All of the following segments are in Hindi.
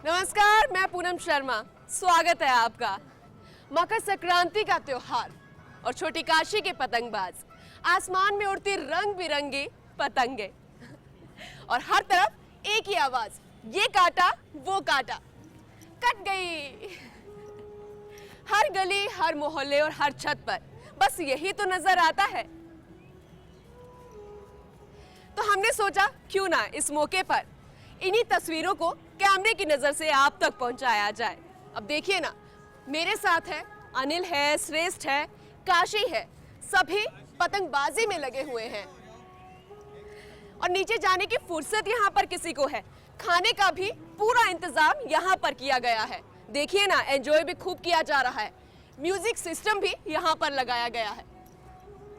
नमस्कार, मैं पूनम शर्मा। स्वागत है आपका। मकर संक्रांति का त्योहार और छोटी काशी के पतंगबाज, आसमान में उड़ती रंग बिरंगी पतंगे और हर तरफ एक ही आवाज, ये काटा वो काटा, कट गई। हर गली, हर मोहल्ले और हर छत पर बस यही तो नजर आता है। तो हमने सोचा क्यों ना इस मौके पर इन्हीं तस्वीरों को कैमरे की नजर से आप तक पहुंचाया जाए। अब देखिए ना, मेरे साथ है अनिल, है श्रेष्ठ, है काशी, है, सभी पतंगबाजी में लगे हुए हैं और नीचे जाने की फुर्सत यहाँ पर किसी को है। खाने का भी पूरा इंतजाम यहाँ पर किया गया है। देखिए ना, एंजॉय भी खूब किया जा रहा है। म्यूजिक सिस्टम भी यहाँ पर लगाया गया है,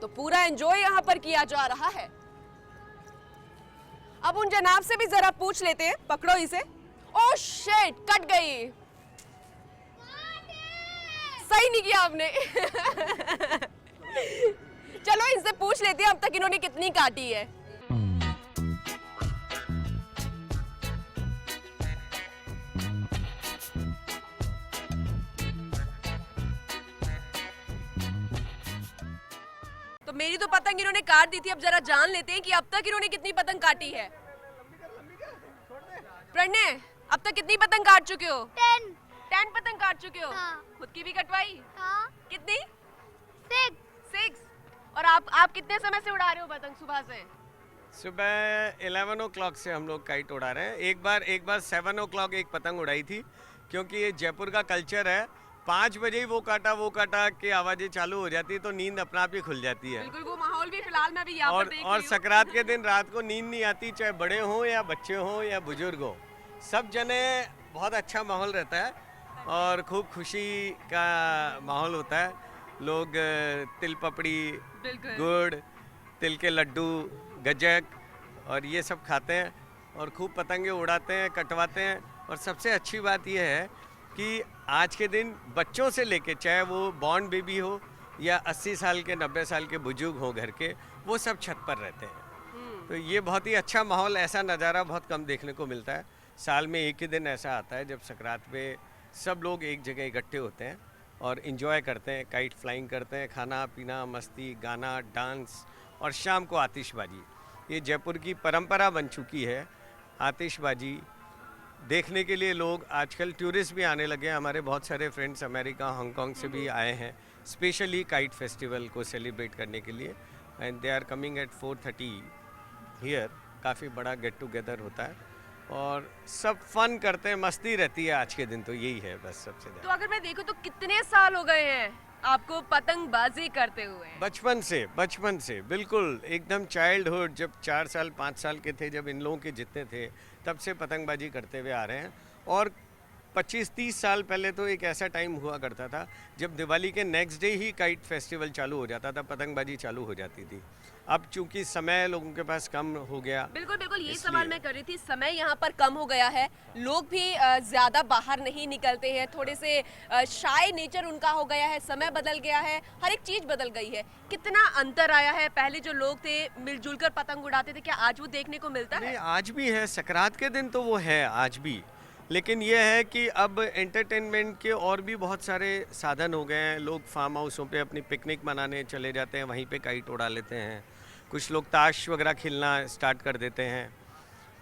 तो पूरा एंजॉय यहाँ पर किया जा रहा है। अब उन जनाब से भी जरा पूछ लेते हैं। पकड़ो इसे। ओह शिट, कट गई। सही नहीं किया आपने। चलो इनसे पूछ लेते हैं अब तक इन्होंने कितनी काटी है। तो मेरी तो पतंग इन्होंने काट दी थी, अब जरा जान लेते हैं कि अब तक इन्होंने कितनी पतंग काटी है। प्रणय, अब तक कितनी पतंग काट चुके हो? 10 पतंग काट चुके हो। हाँ। खुद की भी कटवाई? हाँ। कितनी? 6। और आप कितने समय से उड़ा रहे हो पतंग सुबह से? सुबह 11 o'clock से हम लोग काइट उड़ा रहे हैं। एक बार 7 o'clock एक पतंग उड़ाई थी, क्योंकि ये जयपुर का कल्चर है। 5 बजे ही वो काटा की आवाजें चालू हो जाती है, तो नींद अपना आप ही खुल जाती है। बिल्कुल, वो माहौल भी फिलहाल मैं भी यहाँ पर देख और रही हूँ। सकरात के दिन रात को नींद नहीं आती, चाहे बड़े हों या बच्चे हों या बुजुर्ग हों, सब जने बहुत अच्छा माहौल रहता है और खूब खुशी का माहौल होता है। लोग तिल पपड़ी, बिल्कुल। गुड़, तिल के लड्डू, गज्जक और ये सब खाते हैं और खूब पतंगे उड़ाते हैं, कटवाते हैं। और सबसे अच्छी बात यह है कि आज के दिन बच्चों से लेके, चाहे वो बॉर्न बेबी हो या 80 साल के 90 साल के बुजुर्ग हो घर के, वो सब छत पर रहते हैं। तो ये बहुत ही अच्छा माहौल, ऐसा नज़ारा बहुत कम देखने को मिलता है। साल में एक ही दिन ऐसा आता है जब सकरात पे सब लोग एक जगह इकट्ठे होते हैं और इन्जॉय करते हैं, काइट फ्लाइंग करते हैं, खाना पीना, मस्ती, गाना, डांस और शाम को आतिशबाजी। ये जयपुर की परंपरा बन चुकी है। आतिशबाजी देखने के लिए लोग आजकल टूरिस्ट भी आने लगे हैं। हमारे बहुत सारे फ्रेंड्स अमेरिका, हांगकांग से भी आए हैं स्पेशली काइट फेस्टिवल को सेलिब्रेट करने के लिए, and they are coming at 4:30 here. काफ़ी बड़ा गेट टुगेदर होता है और सब फन करते हैं, मस्ती रहती है। आज के दिन तो यही है बस सबसे तो ज़्यादा। अगर मैं देखूं तो कितने साल हो गए हैं आपको पतंगबाजी करते हुए? बचपन से बिल्कुल एकदम चाइल्डहुड, जब 4 साल 5 साल के थे, जब इन लोगों के जितने थे, तब से पतंगबाजी करते हुए आ रहे हैं। और 25-30 साल पहले तो एक ऐसा टाइम हुआ करता था जब दिवाली के नेक्स्ट डे ही काइट फेस्टिवल चालू हो जाता था, पतंगबाजी चालू हो जाती थी। अब चूंकि समय लोगों के पास कम हो गया, बिल्कुल बिल्कुल, ये इसलिए। सवाल मैं कर रही थी। समय यहाँ पर कम हो गया है, लोग भी ज्यादा बाहर नहीं निकलते हैं, थोड़े से शाय नेचर उनका हो गया है, समय बदल गया है, हर एक चीज बदल गई है। कितना अंतर आया है? पहले जो लोग थे मिलजुल कर पतंग उड़ाते थे, क्या आज वो देखने को मिलता है? नहीं, आज भी है। सकरात के दिन तो वो है आज भी, लेकिन ये है कि अब एंटरटेनमेंट के और भी बहुत सारे साधन हो गए हैं। लोग फार्म हाउसों पे अपनी पिकनिक मनाने चले जाते हैं, वहीं पे काइट उड़ा लेते हैं। कुछ लोग ताश वगैरह खेलना स्टार्ट कर देते हैं,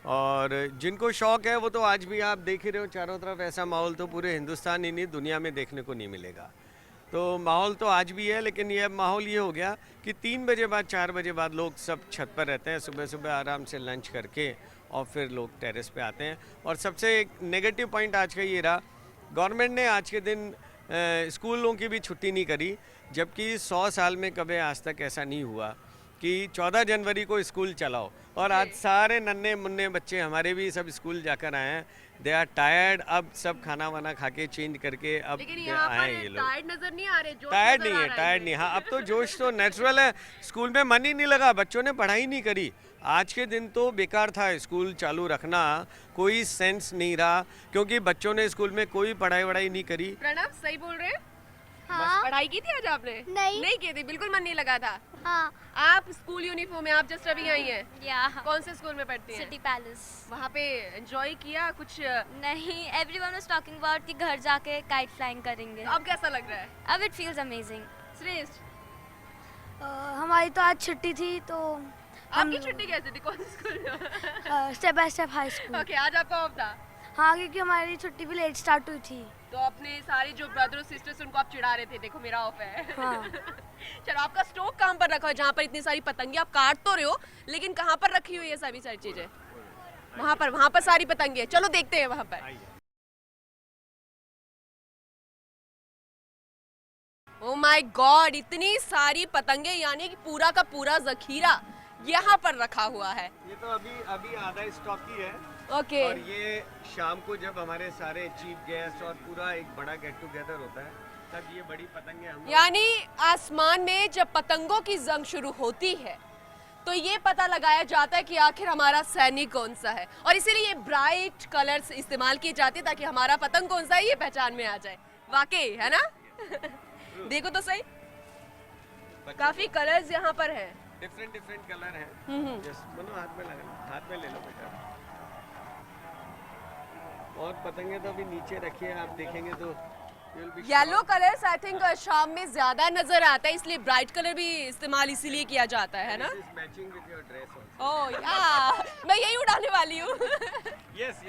और जिनको शौक है वो तो आज भी, आप देख ही रहे हो चारों तरफ, ऐसा माहौल तो पूरे हिंदुस्तान ही नहीं दुनिया में देखने को नहीं मिलेगा। तो माहौल तो आज भी है, लेकिन ये माहौल ये हो गया कि 3 बजे बाद 4 बजे बाद लोग सब छत पर रहते हैं, सुबह सुबह आराम से लंच करके और फिर लोग टेरेस पे आते हैं। और सबसे एक नेगेटिव पॉइंट आज का ये रहा, गवर्नमेंट ने आज के दिन स्कूलों की भी छुट्टी नहीं करी, जबकि 100 साल में कभी आज तक ऐसा नहीं हुआ कि 14 जनवरी को स्कूल चलाओ। और आज सारे नन्हे मुन्ने बच्चे हमारे भी सब स्कूल जाकर आए हैं। They are tired. अब सब खाना वाना खा के चेंज करके अब लेकिन यहाँ आए पर ये लोग। टायर्ड नजर नहीं आ रहे, जोश टायर्ड नजर नहीं आ है, रहा टायर्ड नहीं। हाँ, अब तो जोश तो नेचुरल है। स्कूल में मन ही नहीं लगा, बच्चों ने पढ़ाई नहीं करी। आज के दिन तो बेकार था स्कूल चालू रखना, कोई सेंस नहीं रहा, क्योंकि बच्चों ने स्कूल में कोई पढ़ाई वढ़ाई नहीं करी। प्रणव, सही बोल रहे हैं? हाँ। पढ़ाई की थी आज आपने? नहीं। नहीं की थी, बिल्कुल मन नहीं लगा था। हाँ आप स्कूल यूनिफॉर्म में, आप जस्ट अभी आई हैं। या कौन से स्कूल में पढ़ती हैं? City palace. वहाँ पे एंजॉय किया कुछ? नहीं, एवरीवन वाज टॉकिंग अबाउट कि घर जाके काइट फ्लाइंग करेंगे। अब कैसा लग रहा है? अब इट फील्स अमेजिंग। श्रेष्ठ, हमारी तो आज छुट्टी थी तो आपकी छुट्टी कैसे थी? कौन से स्कूल में? Step by step high school. Okay, आज आपका ऑफ था? हाँ, क्योंकि हमारी छुट्टी भी लेट स्टार्ट हुई थी। तो अपने सारे जो ब्रदर और सिस्टर्स उनको आप चिढ़ा रहे थे, देखो मेरा ऑफ है। हाँ। चलो, आपका स्टोव कहाँ पर रखा है जहाँ पर इतनी सारी पतंगे आप काट तो रहे हो, लेकिन कहाँ पर रखी हुई है सभी सारी चीजें? वहाँ पर सारी पतंगे। चलो देखते हैं वहाँ पर। ओ माय गॉड, इतनी सारी पतंगे, यानी कि पूरा का पूरा जखीरा यहाँ पर रखा हुआ है। ये तो अभी आधा स्टॉक ही है। ओके। और ये शाम को जब हमारे सारे चीफ गेस्ट और पूरा एक बड़ा गेट टुगेदर होता है, तब ये बड़ी पतंगे हम यानी आसमान में जब पतंगों की जंग शुरू होती है तो ये पता लगाया जाता है कि आखिर हमारा सैनिक कौन सा है, और इसीलिए ये ब्राइट कलर्स इस्तेमाल किए जाते हैं ताकि हमारा पतंग कौन सा है ये पहचान में आ जाए। वाकई है ना? देखो तो सही, काफी कलर्स यहाँ पर हैं। डिफरेंट कलर हैं। जस्ट बोलो, हाथ में लगा, हाथ में ले लो बेटा। और पतंगे तो अभी नीचे रखी है, आप देखेंगे तो येलो कलर्स आई थिंक शाम में ज्यादा नजर आता है, इसलिए ब्राइट कलर भी इस्तेमाल इसीलिए किया जाता है ना? Matching with your dress also. Oh yeah, मैं यही उड़ाने वाली हूँ। यस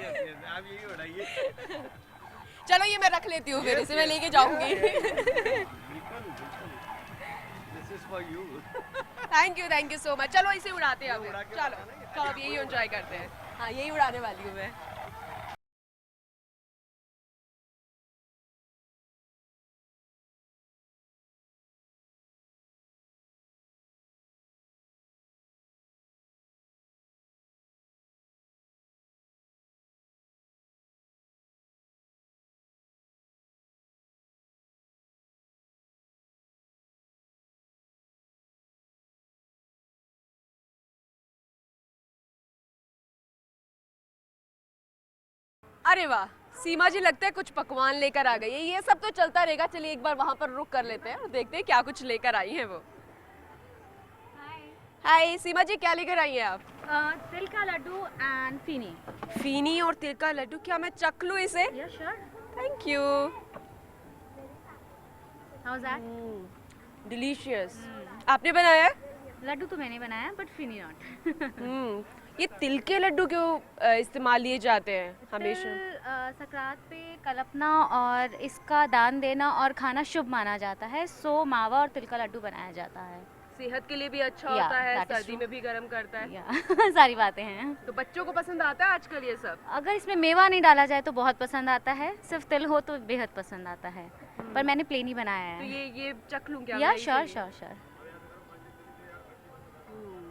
आप यही उड़ाइए। चलो ये मैं रख लेती हूँ, फिर इसे मैं लेके जाऊंगी। This is for you. Thank you so much. चलो इसे उड़ाते हैं अब। उड़ा के चलो चलो अब यही एंजॉय करते हैं। हाँ, यही उड़ाने वाली हूँ मैं। अरे वाह, सीमा जी लगता है कुछ पकवान लेकर आ गई है। ये सब तो चलता रहेगा, चलिए एक बार वहां पर रुक कर लेते हैं और देखते हैं क्या कुछ लेकर आई हैं वो। हाय सीमा जी, क्या लेकर आई हैं आप? तिल का लड्डू एंड फीनी। फीनी और तिल का लड्डू, क्या मैं चख लूं इसे? Yes sure. Thank you. How is that? Delicious. आपने बनाया है? लड्डू तो मैंने बनाया बट फीनी नॉट। ये तिल के लड्डू क्यों इस्तेमाल लिए जाते हैं हमेशा? सकरात पे कल्पना और इसका दान देना और खाना शुभ माना जाता है, सो मावा और तिल का लड्डू बनाया जाता है। सेहत के लिए भी अच्छा Yeah, होता है, that is सर्दी true. में भी गर्म करता है। या सारी बातें हैं। तो बच्चों को पसंद आता है आजकल ये सब? अगर इसमें मेवा नहीं डाला जाए तो बहुत पसंद आता है, सिर्फ तिल हो तो बेहद पसंद आता है। पर मैंने प्लेन ही बनाया तो है। ये चख लूं क्या? या मैं श्योर इसे? Sure sure.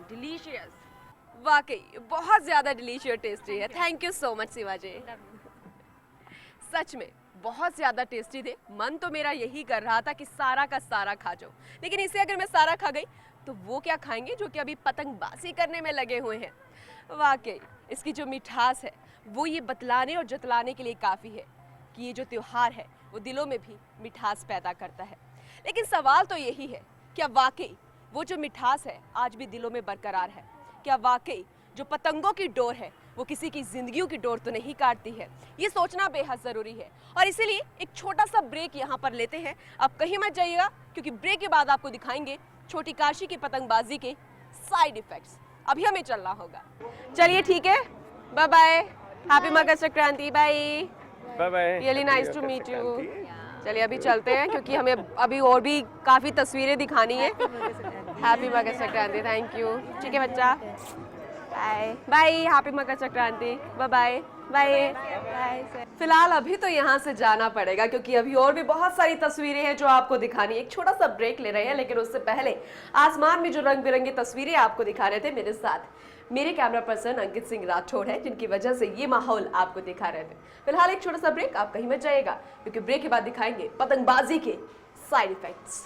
डिलीशियस, वाकई बहुत ज्यादा डिलीशियस टेस्टी है। Thank you so much Shiva ji. सच में बहुत ज्यादा टेस्टी थे। मन तो मेरा यही कर रहा था कि सारा का सारा खा जाऊं, लेकिन इसे अगर मैं सारा खा गई तो वो क्या खाएंगे जो कि अभी पतंगबाजी करने में लगे हुए हैं। वाकई इसकी जो मिठास है वो ये बतलाने और जतलाने के लिए काफ़ी है कि ये जो त्योहार है वो दिलों में भी मिठास पैदा करता है। लेकिन सवाल तो यही है, क्या वाकई वो जो मिठास है आज भी दिलों में बरकरार है? क्या वाकई जो पतंगों की डोर है वो किसी की जिंदगियों की डोर तो नहीं काटती है? ये सोचना बेहद ज़रूरी है और इसीलिए एक छोटा सा ब्रेक यहाँ पर लेते हैं। आप कहीं मत जाइएगा, क्योंकि ब्रेक के बाद आपको दिखाएंगे छोटी काशी की पतंगबाजी के साइड इफेक्ट्स। अभी हमें चलना होगा। चलिए ठीक है, bye bye, happy Makar Sankranti, bye bye. Really nice to meet you. चलिए अभी चलते हैं क्योंकि हमें अभी और भी काफ़ी तस्वीरें दिखानी है। Happy Makar Sankranti. Thank you. ठीक है बच्चा, bye bye, happy Makar Sankranti, bye bye bye bye. फिलहाल अभी तो यहाँ से जाना पड़ेगा क्योंकि अभी और भी बहुत सारी तस्वीरें हैं जो आपको दिखानी है। एक छोटा सा ब्रेक ले रहे हैं, लेकिन उससे पहले आसमान में जो रंग बिरंगी तस्वीरें आपको दिखा रहे थे मेरे साथ मेरे कैमरा पर्सन अंकित सिंह राठौड़ है, जिनकी वजह से ये माहौल आपको दिखा रहे थे। फिलहाल एक छोटा सा ब्रेक, आप कहीं मत जाइएगा क्योंकि ब्रेक के बाद दिखाएंगे पतंगबाजी के साइड इफेक्ट्स।